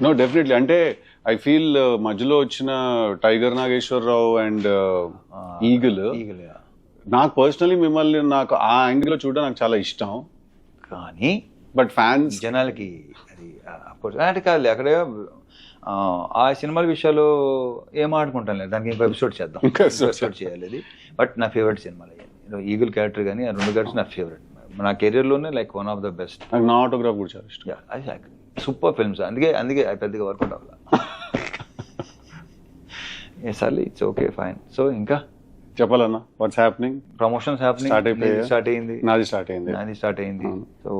No definitely అంటే I feel మధ్యలో వచ్చిన టైగర్ నాగేశ్వరరావు అండ్ ఈగల్ నాకు పర్సనలీ మిమ్మల్ని నాకు ఆ యాంగిల్ లో చూడడం నాకు చాలా ఇష్టం. కానీ బట్ ఫ్యాన్స్ జనాలకి అది అంటే కాదు అక్కడే ఆ సినిమాల విషయాలు ఏం ఆడుకుంటాను లేదు, దానికి ఇంకో ఎపిసోడ్ చేద్దాం, ఎపిసోడ్ చేయాలి అది. బట్ నా ఫేవరెట్ సినిమాలు అయ్యాయి, ఈగల్ క్యారెక్టర్ కానీ ఆ రెండు క్యారెక్టర్స్ నా ఫేవరెట్, నా కెరీర్లోనే like one of the best. నాకు నా ఆటోగ్రాఫ్ కూడా చాలా ఇష్టం. అది సూపర్ ఫిల్మ్స్, అందుకే పెద్దగా వర్కౌట్ అవ్వాలి. Surely it's okay fine. So ఇంకా చెప్పాలన్నా వాట్స్ హ్యాపెనింగ్? ప్రమోషన్స్ స్టార్ట్ అయింది, నాది స్టార్ట్ అయింది. సో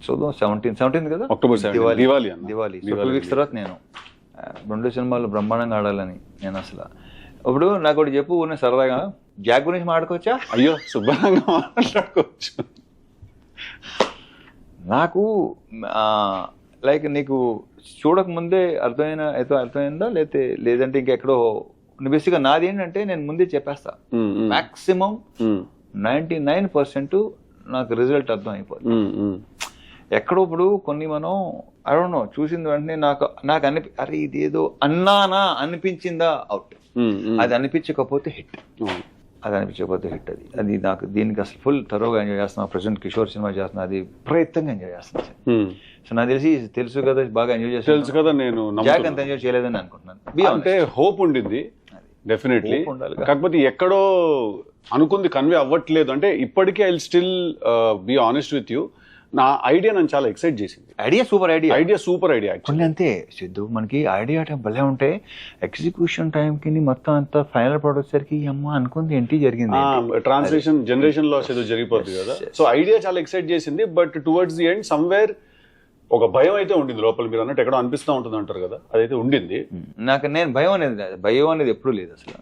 చూద్దాం, 17 కదా, అక్టోబర్ 17 దివాళీ. 2 weeks తర్వాత నేను 2 సినిమాలు బ్రహ్మాండంగా ఆడాలని నేను అసలు. ఇప్పుడు నాకు ఒకటి చెప్పు, నేను సరదాగా జాక్ గురించి మాట్లాడుకోవచ్చా? అయ్యో శుభ్రంగా మాట్లాడుకోవచ్చు. నాకు లైక్ నీకు చూడక ముందే అర్థమైందా లేదంటే ఇంకెక్కడో బేసిక్గా నాది ఏంటంటే నేను ముందే చెప్పేస్తా, మాక్సిమం 99% నాకు రిజల్ట్ అర్థం అయిపోతుంది. ఎక్కడో ఇప్పుడు కొన్ని మనం ఐ డోంట్ నో చూసిన వెంటనే నాకు అరే ఇదేదో అన్నానా అనిపించిందా అవుట్, అది అనిపించకపోతే హిట్, అది నాకు దీనికి అసలు ఫుల్ థరోగా ఎంజాయ్ చేస్తున్నా. ప్రజెంట్ కిషోర్ సినిమా చేస్తున్నా, అది ప్రయత్నంగా ఎంజాయ్ చేస్తున్నా. సో నాకు తెలుసు కదా, బాగా ఎంజాయ్ చేస్తాను. తెలుసు కదా, నేను జాక్ అంత ఎంజాయ్ చేయలేదని అనుకుంటున్నాను. అంటే హోప్ ఉండింది డెఫినెట్లీ, కాకపోతే ఎక్కడో అనుకుంది కన్వే అవ్వట్లేదు. అంటే ఇప్పటికీ I still be honest with you, నా ఐడియా నన్ను చాలా ఎక్సైట్ చేసింది. Idea super idea actually. అంతే సిద్ధు, మనకి ఐడియా భలే ఉంటే ఎగ్జిక్యూషన్ టైంకి మొత్తం అంతా ఫైనల్ ప్రొడక్ట్ సరికి అమ్మ అనుకుంది ఏంటి జరిగింది, ట్రాన్స్లేషన్ జనరేషన్ లాస్ ఏదో జరిగిపోతుంది కదా. సో ఐడియా చాలా ఎక్సైట్ చేసింది, but towards the end somewhere ఒక భయం అయితే ఉండింది లోపల. మీరు అన్నట్టు ఎక్కడో అనిపిస్తూ ఉంటుంది అంటారు కదా, అదైతే ఉండింది. నేను భయం అనేది ఎప్పుడూ లేదు అసలు.